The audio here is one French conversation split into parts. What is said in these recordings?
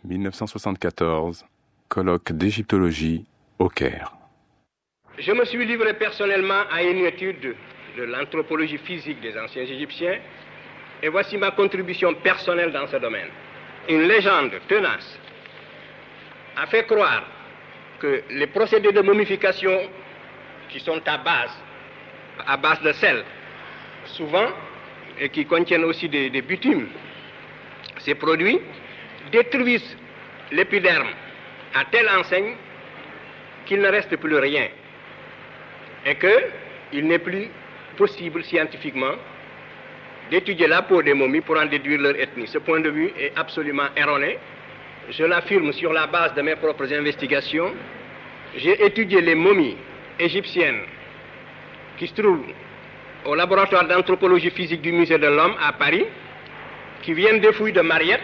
1974, colloque d'égyptologie au Caire. Je me suis livré personnellement à une étude de l'anthropologie physique des anciens Égyptiens et voici ma contribution personnelle dans ce domaine. Une légende tenace a fait croire que les procédés de momification qui sont à base de sel, souvent, et qui contiennent aussi des bitumes, ces produits détruisent l'épiderme à telle enseigne qu'il ne reste plus rien et qu'il n'est plus possible scientifiquement d'étudier la peau des momies pour en déduire leur ethnie. Ce point de vue est absolument erroné. Je l'affirme sur la base de mes propres investigations. J'ai étudié les momies égyptiennes qui se trouvent au laboratoire d'anthropologie physique du Musée de l'Homme à Paris, qui viennent des fouilles de Mariette.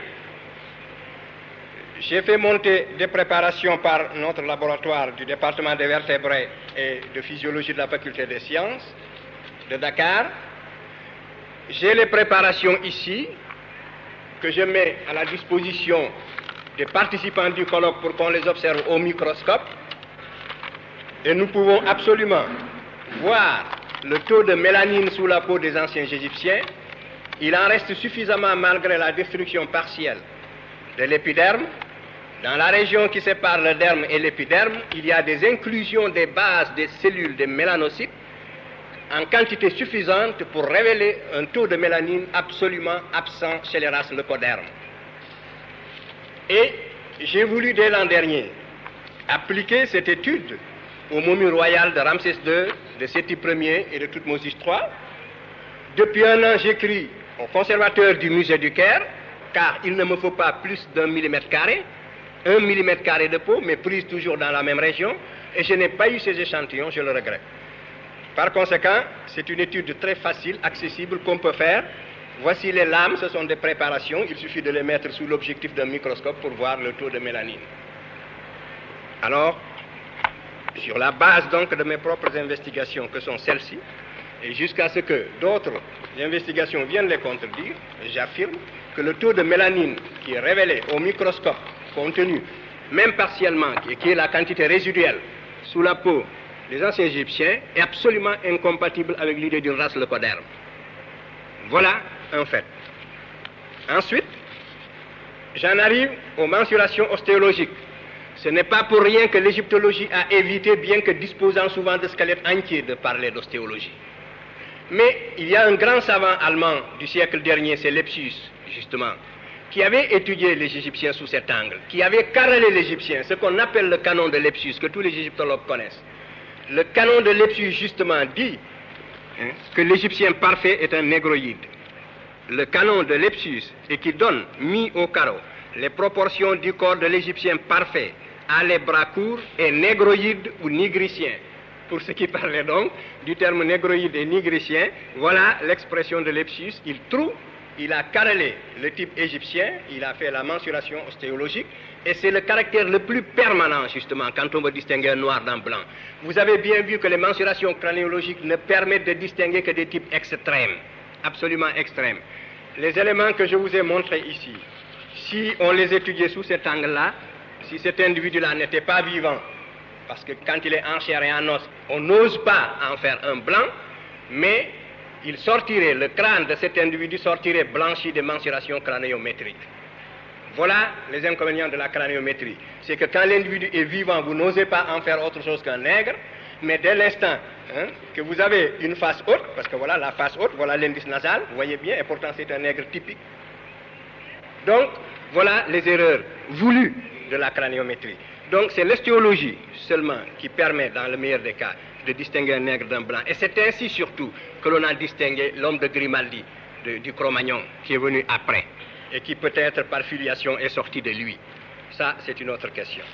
J'ai fait monter des préparations par notre laboratoire du département des vertébrés et de physiologie de la faculté des sciences de Dakar. J'ai les préparations ici que je mets à la disposition des participants du colloque pour qu'on les observe au microscope. Et nous pouvons absolument voir le taux de mélanine sous la peau des anciens Égyptiens. Il en reste suffisamment malgré la destruction partielle de l'épiderme. Dans la région qui sépare le derme et l'épiderme, il y a des inclusions des bases des cellules des mélanocytes en quantité suffisante pour révéler un taux de mélanine absolument absent chez les races leucodermes. Et j'ai voulu dès l'an dernier appliquer cette étude aux momies royales de Ramsès II, de Séti Ier et de Toutmoses III. Depuis un an, j'écris au conservateur du musée du Caire, car il ne me faut pas plus d'1 mm², 1 mm² de peau, mais prise toujours dans la même région, et je n'ai pas eu ces échantillons, je le regrette. Par conséquent, c'est une étude très facile, accessible, qu'on peut faire. Voici les lames, ce sont des préparations, il suffit de les mettre sous l'objectif d'un microscope pour voir le taux de mélanine. Alors, sur la base donc de mes propres investigations, que sont celles-ci, et jusqu'à ce que d'autres investigations viennent les contredire, j'affirme que le taux de mélanine qui est révélé au microscope, contenu même partiellement, et qui est la quantité résiduelle sous la peau des anciens Égyptiens, est absolument incompatible avec l'idée d'une race leucoderme. Voilà un fait. Ensuite, j'en arrive aux mensurations ostéologiques. Ce n'est pas pour rien que l'égyptologie a évité, bien que disposant souvent de squelettes entiers, de parler d'ostéologie. Mais il y a un grand savant allemand du siècle dernier, c'est Lepsius, justement, qui avait étudié les Égyptiens sous cet angle, qui avait carrelé l'Égyptien, ce qu'on appelle le canon de Lepsius, que tous les égyptologues connaissent. Le canon de Lepsius, justement, dit que l'Égyptien parfait est un négroïde. Le canon de Lepsius, et qui donne, mis au carreau, les proportions du corps de l'Égyptien parfait à les bras courts est négroïde ou nigricien. Pour ceux qui parlaient donc du terme négroïde et nigricien, voilà l'expression de Lepsius. Il a carrelé le type égyptien, il a fait la mensuration ostéologique, et c'est le caractère le plus permanent, justement, quand on veut distinguer un noir d'un blanc. Vous avez bien vu que les mensurations craniologiques ne permettent de distinguer que des types extrêmes, absolument extrêmes. Les éléments que je vous ai montrés ici, si on les étudiait sous cet angle-là, si cet individu-là n'était pas vivant, parce que quand il est en chair et en os, on n'ose pas en faire un blanc, mais il sortirait, le crâne de cet individu sortirait blanchi des mensurations crâniométriques. Voilà les inconvénients de la craniométrie. C'est que quand l'individu est vivant, vous n'osez pas en faire autre chose qu'un nègre, mais dès l'instant que vous avez une face haute, parce que voilà la face haute, voilà l'indice nasal, vous voyez bien, et pourtant c'est un nègre typique. Donc, voilà les erreurs voulues de la craniométrie. Donc, c'est l'ostéologie seulement qui permet, dans le meilleur des cas, de distinguer un nègre d'un blanc. Et c'est ainsi surtout que l'on a distingué l'homme de Grimaldi, du Cro-Magnon, qui est venu après, et qui peut-être par filiation est sorti de lui. Ça, c'est une autre question.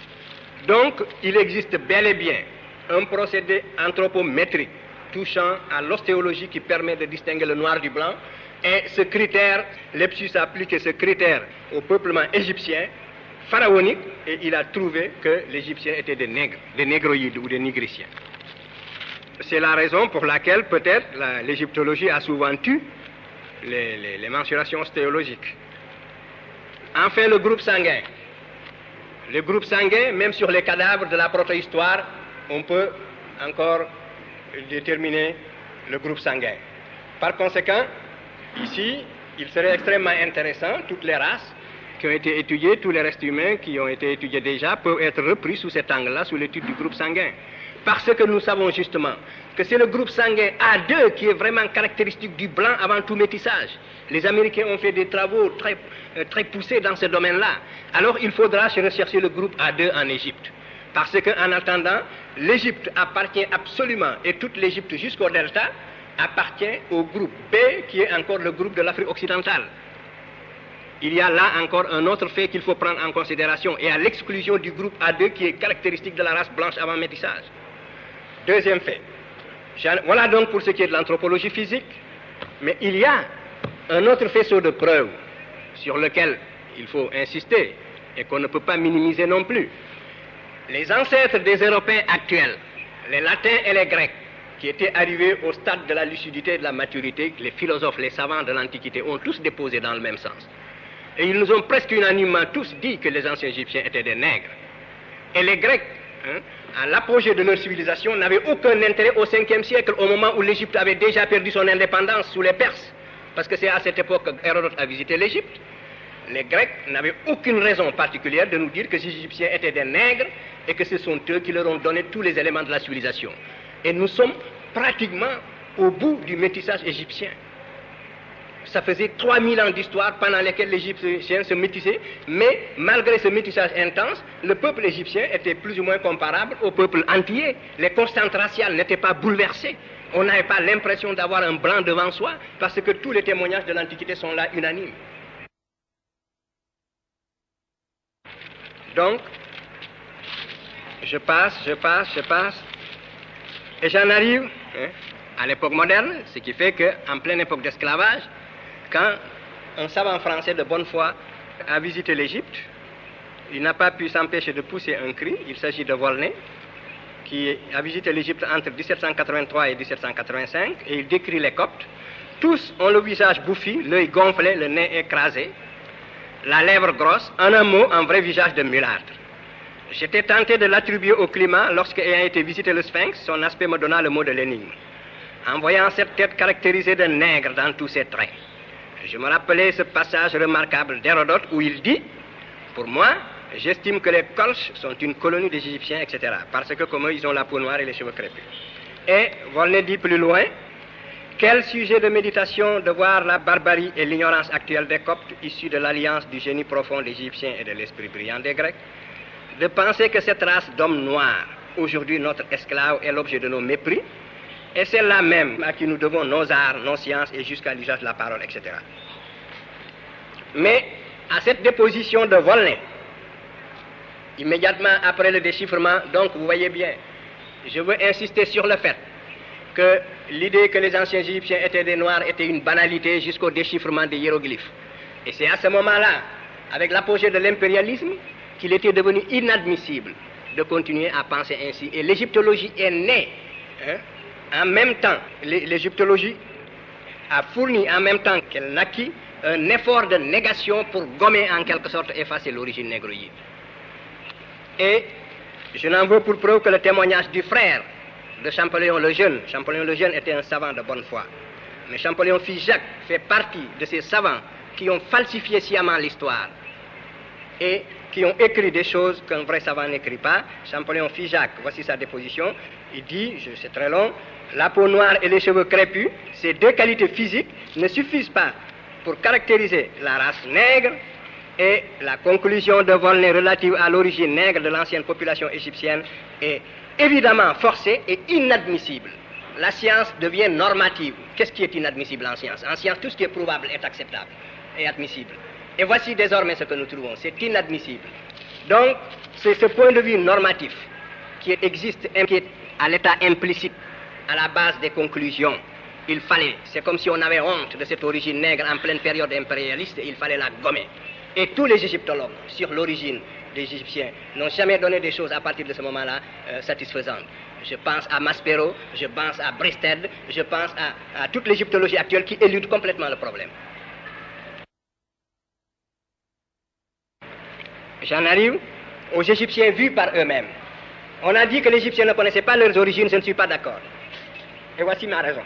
Donc, il existe bel et bien un procédé anthropométrique touchant à l'ostéologie qui permet de distinguer le noir du blanc. Et ce critère, Lepsius a appliqué ce critère au peuplement égyptien pharaonique, et il a trouvé que les Égyptiens étaient des nègres, des négroïdes ou des nigriciens. C'est la raison pour laquelle peut-être l'égyptologie a souvent tué les mensurations ostéologiques. Enfin, le groupe sanguin. Le groupe sanguin, même sur les cadavres de la protohistoire, on peut encore déterminer le groupe sanguin. Par conséquent, ici, il serait extrêmement intéressant, toutes les races qui ont été étudiées, tous les restes humains qui ont été étudiés déjà, peuvent être repris sous cet angle-là, sous l'étude du groupe sanguin. Parce que nous savons justement que c'est le groupe sanguin A2 qui est vraiment caractéristique du blanc avant tout métissage. Les Américains ont fait des travaux très poussés dans ce domaine-là. Alors il faudra rechercher le groupe A2 en Égypte. Parce qu'en attendant, l'Égypte appartient absolument, et toute l'Égypte jusqu'au delta, appartient au groupe B, qui est encore le groupe de l'Afrique occidentale. Il y a là encore un autre fait qu'il faut prendre en considération, et à l'exclusion du groupe A2 qui est caractéristique de la race blanche avant métissage. Deuxième fait. Voilà donc pour ce qui est de l'anthropologie physique, mais il y a un autre faisceau de preuves sur lequel il faut insister et qu'on ne peut pas minimiser non plus. Les ancêtres des Européens actuels, les Latins et les Grecs, qui étaient arrivés au stade de la lucidité et de la maturité, les philosophes, les savants de l'Antiquité ont tous déposé dans le même sens. Et ils nous ont presque unanimement tous dit que les anciens Égyptiens étaient des nègres. Et les Grecs, à l'apogée de leur civilisation, n'avaient aucun intérêt au 5e siècle, au moment où l'Égypte avait déjà perdu son indépendance sous les Perses. Parce que c'est à cette époque qu'Hérodote a visité l'Égypte. Les Grecs n'avaient aucune raison particulière de nous dire que les Égyptiens étaient des nègres et que ce sont eux qui leur ont donné tous les éléments de la civilisation. Et nous sommes pratiquement au bout du métissage égyptien. Ça faisait 3000 ans d'histoire pendant lesquelles les Égyptiens se métissaient, mais malgré ce métissage intense, le peuple égyptien était plus ou moins comparable au peuple antillais. Les constantes raciales n'étaient pas bouleversées. On n'avait pas l'impression d'avoir un blanc devant soi, parce que tous les témoignages de l'Antiquité sont là unanimes. Donc, je passe, et j'en arrive à l'époque moderne, ce qui fait qu'en pleine époque d'esclavage, quand un savant français de bonne foi a visité l'Égypte, il n'a pas pu s'empêcher de pousser un cri. Il s'agit de Volney, qui a visité l'Égypte entre 1783 et 1785, et il décrit les Coptes. Tous ont le visage bouffi, l'œil gonflé, le nez écrasé, la lèvre grosse, en un mot, un vrai visage de mulâtre. J'étais tenté de l'attribuer au climat lorsque, ayant été visiter le Sphinx, son aspect me donna le mot de l'énigme. En voyant cette tête caractérisée de nègre dans tous ses traits, je me rappelais ce passage remarquable d'Hérodote où il dit, pour moi, j'estime que les Colches sont une colonie des Égyptiens, etc. Parce que comme eux, ils ont la peau noire et les cheveux crépus. Et Volney dit plus loin, quel sujet de méditation de voir la barbarie et l'ignorance actuelle des Coptes, issus de l'alliance du génie profond des Égyptiens et de l'esprit brillant des Grecs, de penser que cette race d'hommes noirs, aujourd'hui notre esclave, est l'objet de nos mépris, et c'est là même à qui nous devons nos arts, nos sciences et jusqu'à l'usage de la parole, etc. Mais à cette déposition de Volney, immédiatement après le déchiffrement, donc vous voyez bien, je veux insister sur le fait que l'idée que les anciens Égyptiens étaient des Noirs était une banalité jusqu'au déchiffrement des hiéroglyphes. Et c'est à ce moment-là, avec l'apogée de l'impérialisme, qu'il était devenu inadmissible de continuer à penser ainsi. Et l'égyptologie est née en même temps. L'égyptologie a fourni en même temps qu'elle naquit un effort de négation pour gommer en quelque sorte, effacer l'origine négroïde. Et je n'en veux pour preuve que le témoignage du frère de Champollion le Jeune. Champollion le Jeune était un savant de bonne foi. Mais Champollion fils Jacques fait partie de ces savants qui ont falsifié sciemment l'histoire et qui ont écrit des choses qu'un vrai savant n'écrit pas. Champollion fils Jacques, voici sa déposition. Il dit, c'est très long, la peau noire et les cheveux crépus, ces deux qualités physiques ne suffisent pas pour caractériser la race nègre, et la conclusion de Volney relative à l'origine nègre de l'ancienne population égyptienne est évidemment forcée et inadmissible. La science devient normative. Qu'est-ce qui est inadmissible en science? En science, tout ce qui est prouvable est acceptable et admissible. Et voici désormais ce que nous trouvons. C'est inadmissible. Donc, c'est ce point de vue normatif qui existe, qui est à l'état implicite, à la base des conclusions. Il fallait, c'est comme si on avait honte de cette origine nègre en pleine période impérialiste, et il fallait la gommer. Et tous les égyptologues sur l'origine des Égyptiens n'ont jamais donné des choses à partir de ce moment-là satisfaisantes. Je pense à Maspero, je pense à Bristed, je pense à toute l'égyptologie actuelle qui élude complètement le problème. J'en arrive aux Égyptiens vus par eux-mêmes. On a dit que les Égyptiens ne connaissaient pas leurs origines, je ne suis pas d'accord. Et voici ma raison.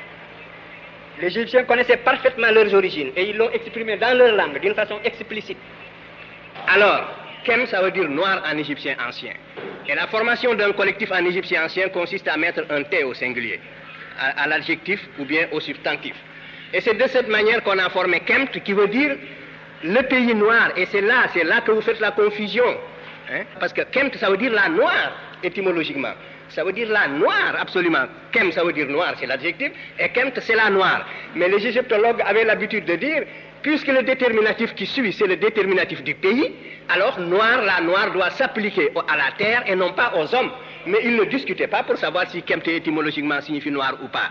Les Égyptiens connaissaient parfaitement leurs origines et ils l'ont exprimé dans leur langue d'une façon explicite. Alors, Kem, ça veut dire noir en égyptien ancien. Et la formation d'un collectif en égyptien ancien consiste à mettre un T au singulier, à l'adjectif ou bien au substantif. Et c'est de cette manière qu'on a formé Kemt, qui veut dire le pays noir. Et c'est là que vous faites la confusion. Hein? Parce que Kemt, ça veut dire la noire, étymologiquement. Ça veut dire la noire, absolument. Kem, ça veut dire noir, c'est l'adjectif, et Kemt, c'est la noire. Mais les égyptologues avaient l'habitude de dire, puisque le déterminatif qui suit, c'est le déterminatif du pays, alors la noire doit s'appliquer à la terre et non pas aux hommes. Mais ils ne discutaient pas pour savoir si Kemt étymologiquement signifie noir ou pas.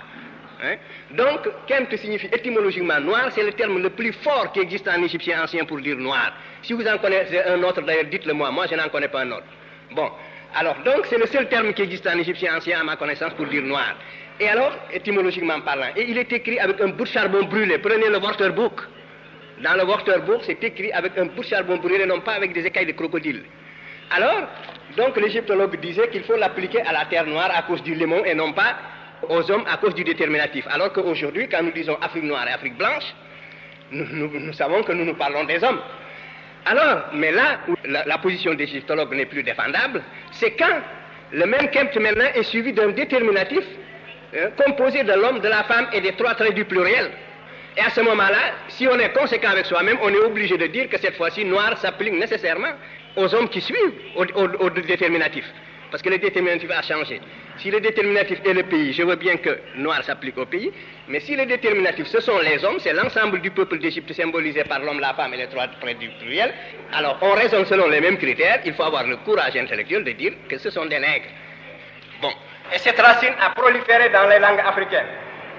Hein? Donc, Kemt signifie étymologiquement noir, c'est le terme le plus fort qui existe en égyptien ancien pour dire noir. Si vous en connaissez un autre, d'ailleurs, dites-le moi, je n'en connais pas un autre. Bon, alors, donc, c'est le seul terme qui existe en égyptien ancien, à ma connaissance, pour dire noir. Et alors, étymologiquement parlant, et il est écrit avec un bout de charbon brûlé. Prenez le Wörterbuch. Dans le Wörterbuch, c'est écrit avec un bout de charbon brûlé, non pas avec des écailles de crocodile. Alors, donc, l'égyptologue disait qu'il faut l'appliquer à la terre noire à cause du limon et non pas aux hommes à cause du déterminatif. Alors qu'aujourd'hui, quand nous disons Afrique noire et Afrique blanche, nous savons que nous parlons des hommes. Alors, mais là où la position des égyptologues n'est plus défendable, c'est quand le même Kemt maintenant est suivi d'un déterminatif composé de l'homme, de la femme et des trois traits du pluriel. Et à ce moment-là, si on est conséquent avec soi-même, on est obligé de dire que cette fois-ci, noir s'applique nécessairement aux hommes qui suivent au déterminatif. Parce que le déterminatif a changé. Si le déterminatif est le pays, je veux bien que noir s'applique au pays, mais si le déterminatif, ce sont les hommes, c'est l'ensemble du peuple d'Égypte symbolisé par l'homme, la femme et les trois traits du pluriel, alors on raisonne selon les mêmes critères, il faut avoir le courage intellectuel de dire que ce sont des nègres. Bon. Et cette racine a proliféré dans les langues africaines.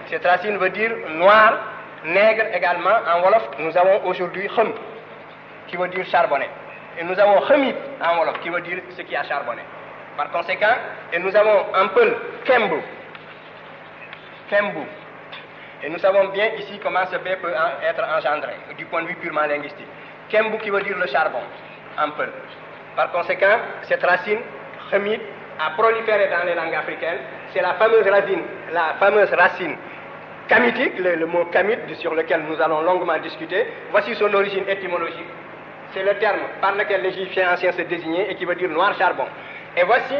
Cette racine veut dire noir, nègre également. En Wolof, nous avons aujourd'hui Khem, qui veut dire charbonné. Et nous avons Khemit en Wolof, qui veut dire ce qui a charbonné. Par conséquent, et nous avons un peu Kembu. Et nous savons bien ici comment ce B peut être engendré, du point de vue purement linguistique. Kembu qui veut dire le charbon, un peu. Par conséquent, cette racine, Khemit, a proliféré dans les langues africaines. C'est la fameuse racine kamitique, le mot kamit sur lequel nous allons longuement discuter. Voici son origine étymologique. C'est le terme par lequel les Égyptiens anciens se désignaient et qui veut dire noir charbon. Et voici,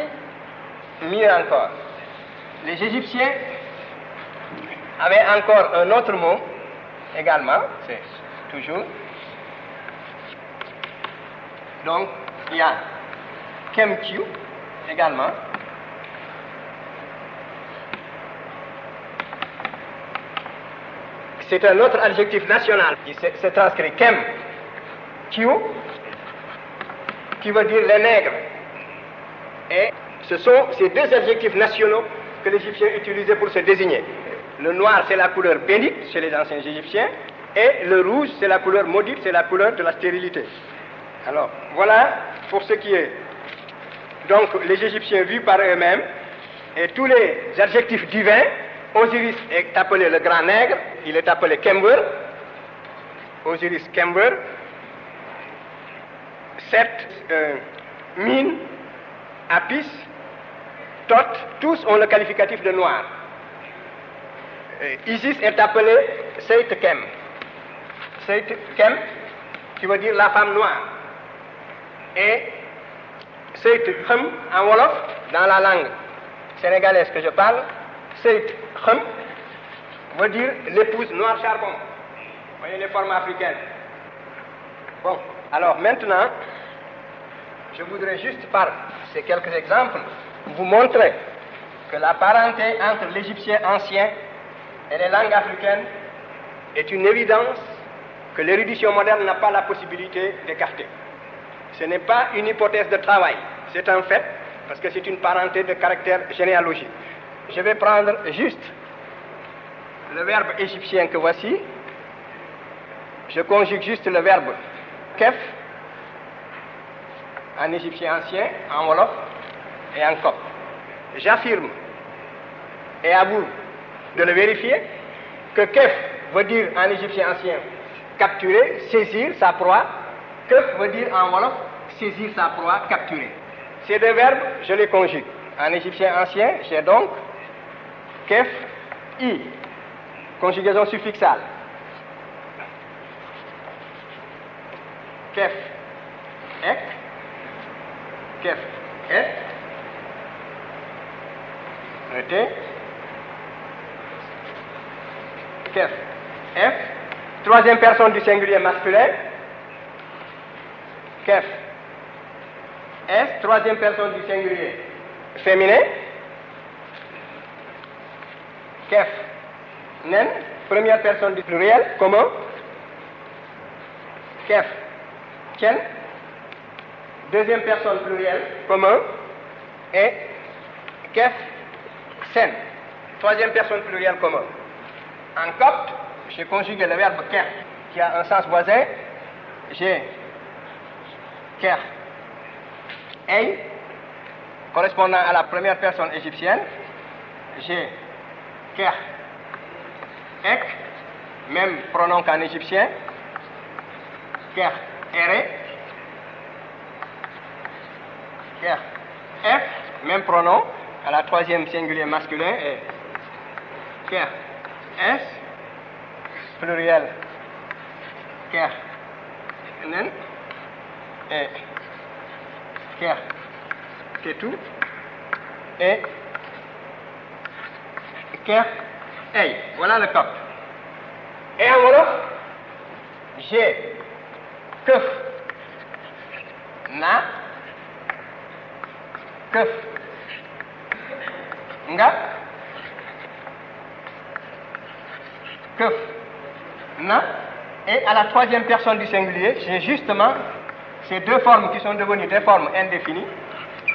mieux encore, les Égyptiens avaient encore un autre mot, également, c'est toujours. Donc, il y a Kemkyu, également. C'est un autre adjectif national qui se transcrit Kemkyu, qui veut dire les nègres. Et ce sont ces deux adjectifs nationaux que les Égyptiens utilisaient pour se désigner. Le noir, c'est la couleur bénite chez les anciens Égyptiens, et le rouge, c'est la couleur maudite, c'est la couleur de la stérilité. Alors, voilà pour ce qui est. Donc, les Égyptiens vus par eux-mêmes, et tous les adjectifs divins, Osiris est appelé le grand nègre, il est appelé Kember, Osiris Kember, Set, Min, Apis, Thoth, tous ont le qualificatif de noir. Isis est appelé Seit Kem. Seit Kem, qui veut dire la femme noire. Et Seit Khem, en Wolof, dans la langue sénégalaise que je parle, Seit Khem veut dire l'épouse noire charbon. Vous voyez les formes africaines. Bon, alors maintenant, je voudrais juste par ces quelques exemples vous montrer que la parenté entre l'égyptien ancien et les langues africaines est une évidence que l'érudition moderne n'a pas la possibilité d'écarter. Ce n'est pas une hypothèse de travail, c'est un fait, parce que c'est une parenté de caractère généalogique. Je vais prendre juste le verbe égyptien que voici. Je conjugue juste le verbe kef en égyptien ancien, en Wolof et en Kop. J'affirme, et à vous de le vérifier, que kef veut dire en égyptien ancien capturer, saisir sa proie. Kef veut dire en Wolof saisir sa proie, capturer. Ces deux verbes, je les conjugue. En égyptien ancien, j'ai donc kef, i, conjugaison suffixale. Kef, ek, kef, et, le t, kef, f, troisième personne du singulier masculin, kef, s, troisième personne du singulier féminin, kef, nen, première personne du pluriel commun, kef, tien, deuxième personne pluriel commun, et kef, sen, troisième personne pluriel commun. En copte, j'ai conjugué le verbe kef qui a un sens voisin. J'ai ker, ei, correspondant à la première personne égyptienne. J'ai ker, ek, même pronom qu'en égyptien. Ker, ere, ker, f, même pronom à la troisième singulier masculin. Et ker, s, pluriel, ker, nen, et ker, ketou, et ker, ei. Voilà le copte. Et en wolof, j'ai keuf, na, keuf, nga, keuf, na, et à la troisième personne du singulier, j'ai justement ces deux formes qui sont devenues des formes indéfinies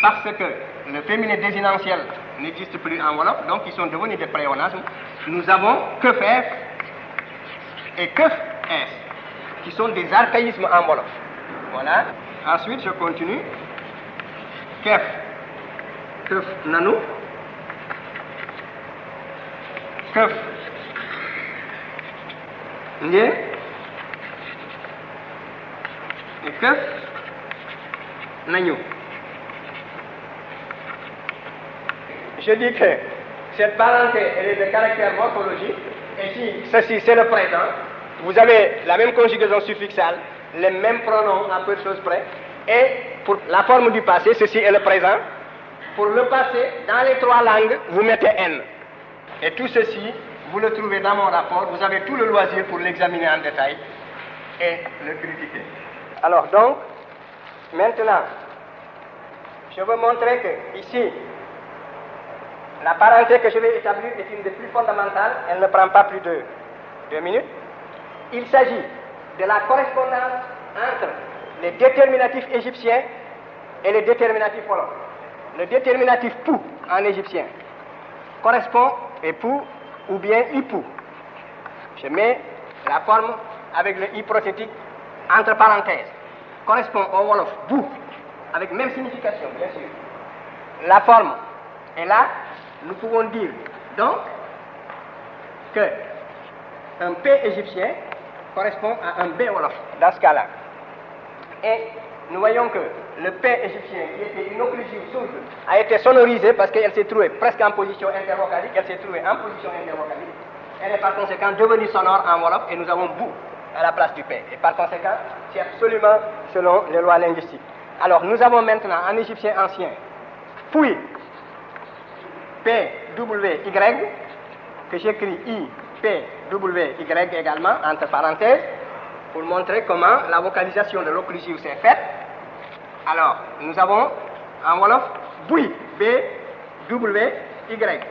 parce que le féminin désinentiel n'existe plus en wolof, donc ils sont devenus des pléonasmes. Nous avons keuf f et keuf s qui sont des archaïsmes en wolof. Voilà. Ensuite, je continue. Kef, keuf nanu, keuf Ndien et keuf Nagnou. Je dis que cette parenté elle est de caractère morphologique et si ceci c'est le présent, vous avez la même conjugaison suffixale, les mêmes pronoms à peu de choses près et pour la forme du passé, ceci est le présent. Pour le passé, dans les trois langues, vous mettez N. Et tout ceci, vous le trouvez dans mon rapport, vous avez tout le loisir pour l'examiner en détail et le critiquer. Alors donc, maintenant, je veux montrer que ici, la parenté que je vais établir est une des plus fondamentales, elle ne prend pas plus de 2 minutes. Il s'agit de la correspondance entre les déterminatifs égyptiens et les déterminatifs wolof. Le déterminatif pou en égyptien correspond à pou ou bien ipou. Je mets la forme avec le i prothétique entre parenthèses. Correspond au wolof bou avec même signification, bien sûr. La forme est là. Nous pouvons dire donc que un P égyptien correspond à un B wolof dans ce cas-là. Et nous voyons que le P égyptien, qui était une occlusive sourde, a été sonorisé parce qu'elle s'est trouvée presque en position intervocalique, elle s'est trouvée en position intervocalique. Elle est par conséquent devenue sonore en wolof et nous avons bou à la place du P. Et par conséquent, c'est absolument selon les lois linguistiques. Alors nous avons maintenant en égyptien ancien, Pouy, P, W, Y, que j'écris I, P, W, Y également, entre parenthèses, pour montrer comment la vocalisation de l'occlusive s'est faite. Alors, nous avons en wolof, Bouy, B, W, Y.